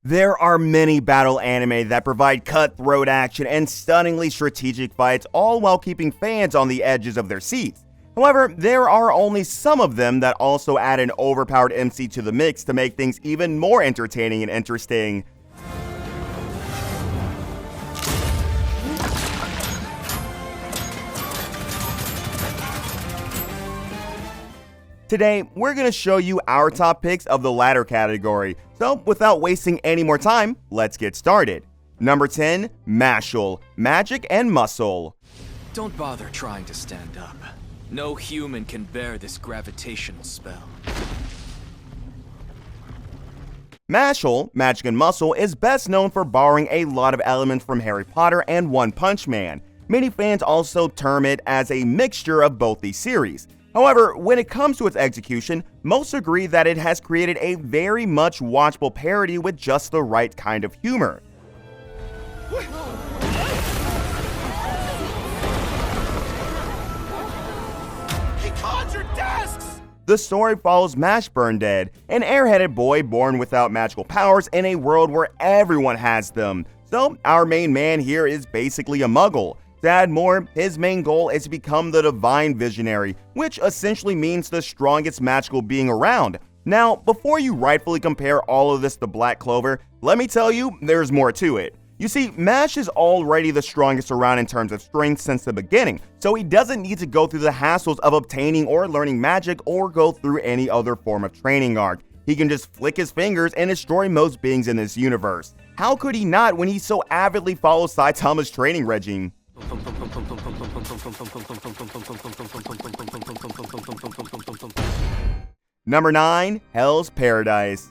There are many battle anime that provide cutthroat action and stunningly strategic fights, all while keeping fans on the edges of their seats. However, there are only some of them that also add an overpowered MC to the mix to make things even more entertaining and interesting. Today, we're going to show you our top picks of the latter category, so without wasting any more time, let's get started. Number 10, Mashle, Magic and Muscle. Don't bother trying to stand up. No human can bear this gravitational spell. Mashle, Magic and Muscle is best known for borrowing a lot of elements from Harry Potter and One Punch Man. Many fans also term it as a mixture of both these series. However, when it comes to its execution, most agree that it has created a very much watchable parody with just the right kind of humor. He conjured desks! The story follows Mashburndead, an airheaded boy born without magical powers in a world where everyone has them. So, our main man here is basically a muggle. To add more, his main goal is to become the Divine Visionary, which essentially means the strongest magical being around. Now, before you rightfully compare all of this to Black Clover, let me tell you, there's more to it. You see, Mash is already the strongest around in terms of strength since the beginning, so he doesn't need to go through the hassles of obtaining or learning magic or go through any other form of training arc. He can just flick his fingers and destroy most beings in this universe. How could he not when he so avidly follows Saitama's training regime? Number 9, Hell's Paradise.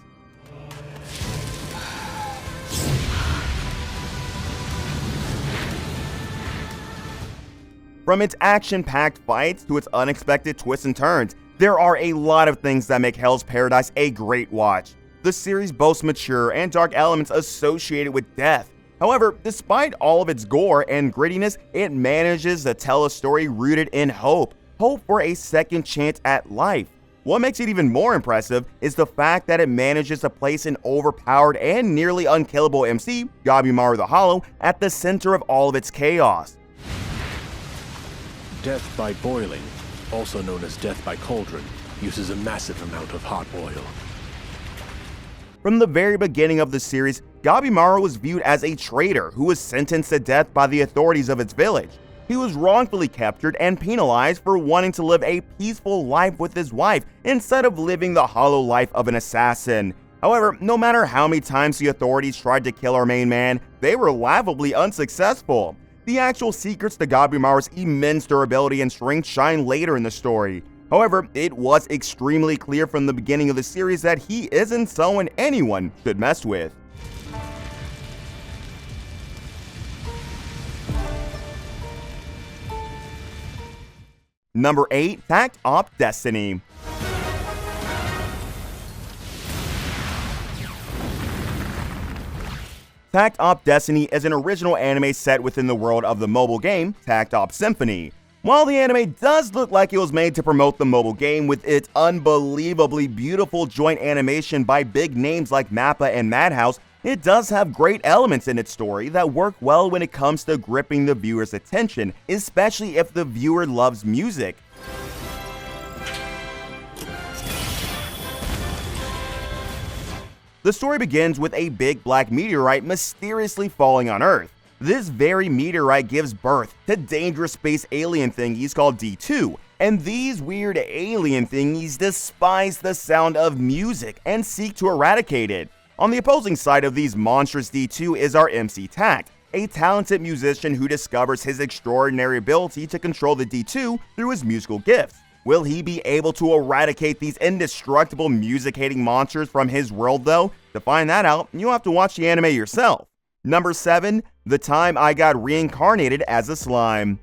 From its action-packed fights to its unexpected twists and turns, there are a lot of things that make Hell's Paradise a great watch. The series boasts mature and dark elements associated with death. However, despite all of its gore and grittiness, it manages to tell a story rooted in hope for a second chance at life. What makes it even more impressive is the fact that it manages to place an overpowered and nearly unkillable MC, Gabimaru the Hollow, at the center of all of its chaos. Death by boiling, also known as death by cauldron, uses a massive amount of hot oil. From the very beginning of the series, Gabimaru was viewed as a traitor who was sentenced to death by the authorities of its village. He was wrongfully captured and penalized for wanting to live a peaceful life with his wife instead of living the hollow life of an assassin. However, no matter how many times the authorities tried to kill our main man, they were laughably unsuccessful. The actual secrets to Gabimaru's immense durability and strength shine later in the story. However, it was extremely clear from the beginning of the series that he isn't someone anyone should mess with. Number 8, Factop Destiny. Factop Destiny is an original anime set within the world of the mobile game Factop Symphony. While the anime does look like it was made to promote the mobile game with its unbelievably beautiful joint animation by big names like Mappa and Madhouse, it does have great elements in its story that work well when it comes to gripping the viewer's attention, especially if the viewer loves music. The story begins with a big black meteorite mysteriously falling on Earth. This very meteorite gives birth to dangerous space alien thingies called D2, and these weird alien thingies despise the sound of music and seek to eradicate it. On the opposing side of these monstrous D2 is our MC Tact, a talented musician who discovers his extraordinary ability to control the D2 through his musical gifts. Will he be able to eradicate these indestructible music-hating monsters from his world though? To find that out, you'll have to watch the anime yourself. Number 7, The Time I Got Reincarnated as a Slime.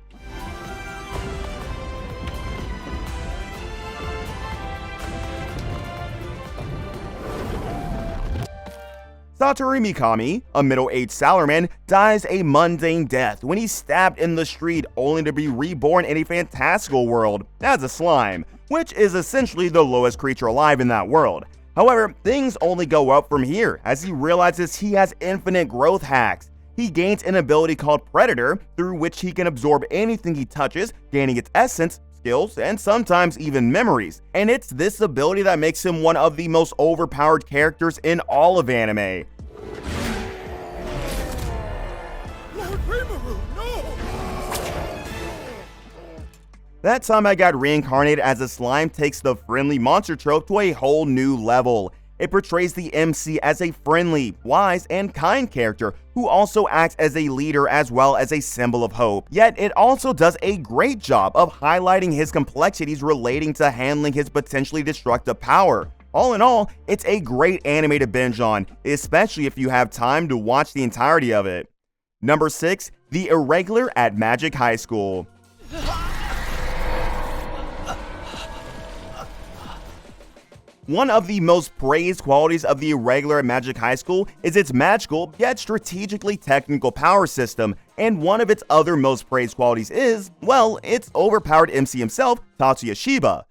Satoru Mikami, a middle-aged salaryman, dies a mundane death when he's stabbed in the street only to be reborn in a fantastical world as a slime, which is essentially the lowest creature alive in that world. However, things only go up from here as he realizes he has infinite growth hacks. He gains an ability called Predator, through which he can absorb anything he touches, gaining its essence, skills, and sometimes even memories. And it's this ability that makes him one of the most overpowered characters in all of anime. That Time I Got Reincarnated as a slime takes the friendly monster trope to a whole new level. It portrays the MC as a friendly, wise, and kind character who also acts as a leader as well as a symbol of hope. Yet it also does a great job of highlighting his complexities relating to handling his potentially destructive power. All in all, it's a great anime to binge on, especially if you have time to watch the entirety of it. Number 6. TheIrregular at Magic High School. One of the most praised qualities of TheIrregular at Magic High School is its magical yet strategically technical power system, and one of its other most praised qualities is, well, its overpowered MC himself, Tatsuya Shiba.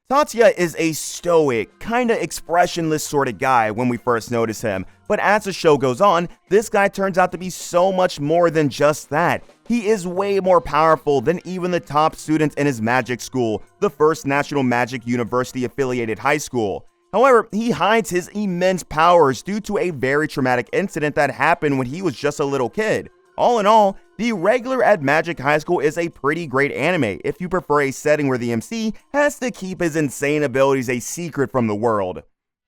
Tatsuya is a stoic, kinda expressionless sort of guy when we first notice him, but as the show goes on, this guy turns out to be so much more than just that. He is way more powerful than even the top students in his magic school, the first National Magic University affiliated high school. However, he hides his immense powers due to a very traumatic incident that happened when he was just a little kid. All in all, TheIrregular at Magic High School is a pretty great anime if you prefer a setting where the MC has to keep his insane abilities a secret from the world.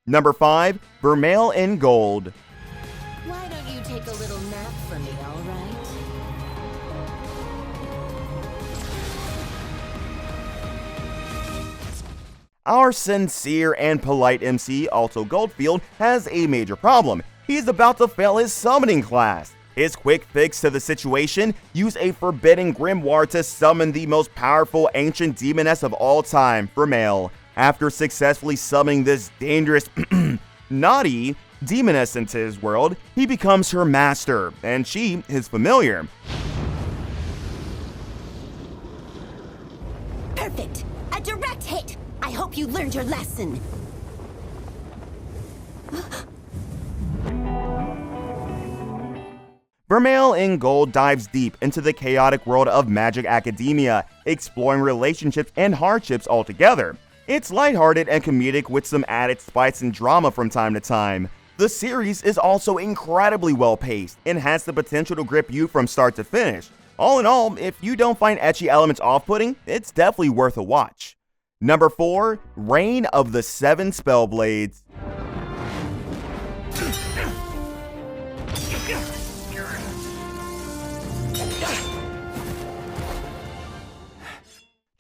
Number 5. Vermil in Gold. Why don't you take a little nap for me, alright? Our sincere and polite MC, also Goldfield, has a major problem. He's about to fail his summoning class. His quick fix to the situation: use a forbidden grimoire to summon the most powerful ancient demoness of all time, Vermil. After successfully summoning this dangerous, naughty demoness into his world, he becomes her master, and she his familiar. Perfect! A direct hit! I hope you learned your lesson. Vermil in Gold dives deep into the chaotic world of Magic Academia, exploring relationships and hardships altogether. It's lighthearted and comedic with some added spice and drama from time to time. The series is also incredibly well paced and has the potential to grip you from start to finish. All in all, if you don't find ecchi elements off-putting, it's definitely worth a watch. Number 4. Reign of the Seven Spellblades.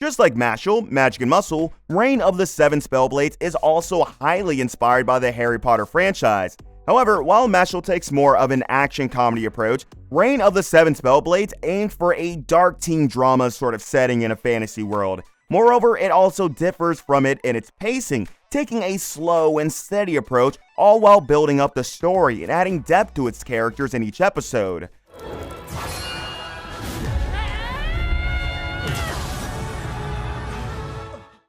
Just like Mashle, Magic, and Muscle, Reign of the Seven Spellblades is also highly inspired by the Harry Potter franchise. However, while Mashle takes more of an action comedy approach, Reign of the Seven Spellblades aimed for a dark teen drama sort of setting in a fantasy world. Moreover, it also differs from it in its pacing, taking a slow and steady approach, all while building up the story and adding depth to its characters in each episode.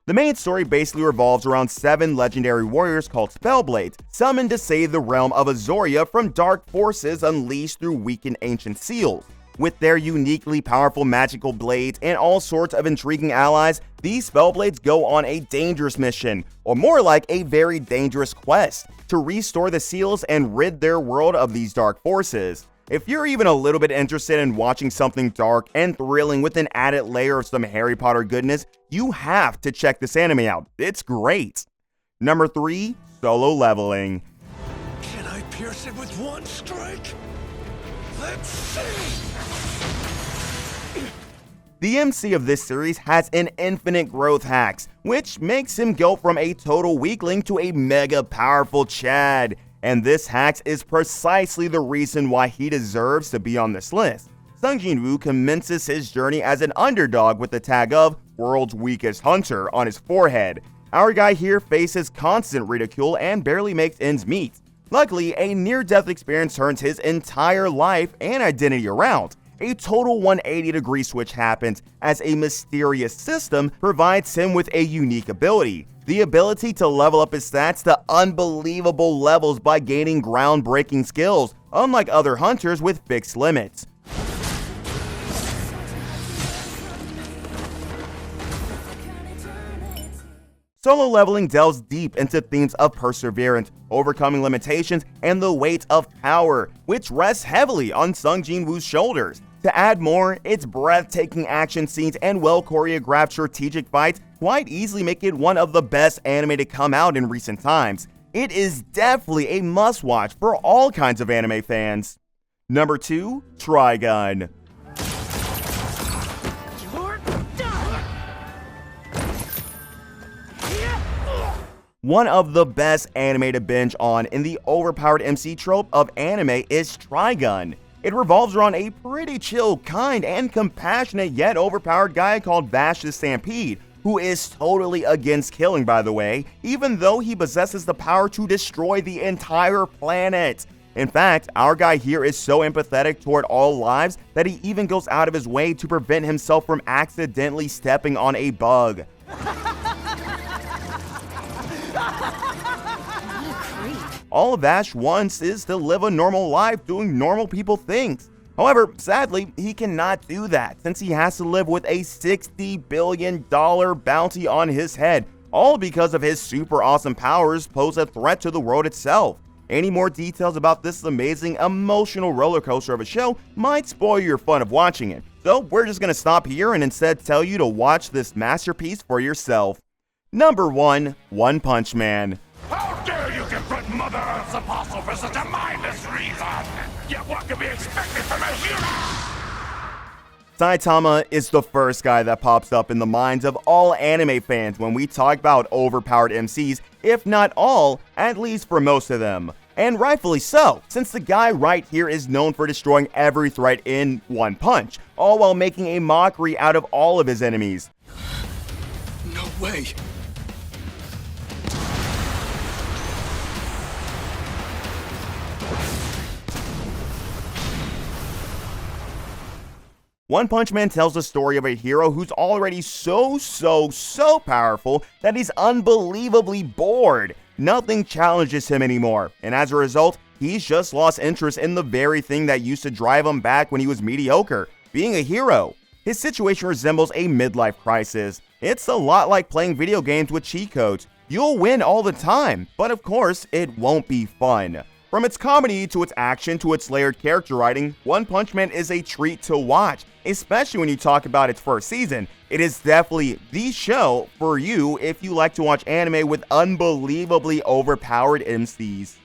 The main story basically revolves around 7 legendary warriors called Spellblades, summoned to save the realm of Azoria from dark forces unleashed through weakened ancient seals. With their uniquely powerful magical blades and all sorts of intriguing allies, these Spellblades go on a dangerous mission, or more like a very dangerous quest, to restore the seals and rid their world of these dark forces. If you're even a little bit interested in watching something dark and thrilling with an added layer of some Harry Potter goodness, you have to check this anime out. It's great. Number 3. Solo Leveling. Can I pierce it with one strike? Let's see! The MC of this series has an infinite growth hacks, which makes him go from a total weakling to a mega powerful Chad. And this hacks is precisely the reason why he deserves to be on this list. Sung Jin-woo commences his journey as an underdog with the tag of World's Weakest Hunter on his forehead. Our guy here faces constant ridicule and barely makes ends meet. Luckily, a near-death experience turns his entire life and identity around, a total 180-degree switch happens as a mysterious system provides him with a unique ability. The ability to level up his stats to unbelievable levels by gaining groundbreaking skills, unlike other hunters with fixed limits. Solo leveling delves deep into themes of perseverance, overcoming limitations, and the weight of power, which rests heavily on Sung Jin-woo's shoulders. To add more, its breathtaking action scenes and well-choreographed strategic fights quite easily make it one of the best anime to come out in recent times. It is definitely a must-watch for all kinds of anime fans. Number 2, Triun. One of the best anime to binge on in the overpowered MC trope of anime is Triun. It revolves around a pretty chill, kind, and compassionate yet overpowered guy called Vash the Stampede, who is totally against killing, by the way, even though he possesses the power to destroy the entire planet. In fact, our guy here is so empathetic toward all lives that he even goes out of his way to prevent himself from accidentally stepping on a bug. All Vash wants is to live a normal life doing normal people things. However, sadly, he cannot do that since he has to live with a $60 billion bounty on his head, all because of his super awesome powers pose a threat to the world itself. Any more details about this amazing emotional roller coaster of a show might spoil your fun of watching it, so we're just gonna stop here and instead tell you to watch this masterpiece for yourself. Number 1, One Punch Man. How dare you confront Mother Earth's apostle for such a mindless reason? Yet what can be expected from a hero? Saitama is the first guy that pops up in the minds of all anime fans when we talk about overpowered MCs, if not all, at least for most of them. And rightfully so, since the guy right here is known for destroying every threat in one punch, all while making a mockery out of all of his enemies. No way. One Punch Man tells the story of a hero who's already so powerful that he's unbelievably bored. Nothing challenges him anymore, and as a result, he's just lost interest in the very thing that used to drive him back when he was mediocre, being a hero. His situation resembles a midlife crisis. It's a lot like playing video games with cheat codes. You'll win all the time, but of course, it won't be fun. From its comedy to its action to its layered character writing, One Punch Man is a treat to watch, especially when you talk about its first season. It is definitely the show for you if you like to watch anime with unbelievably overpowered MCs.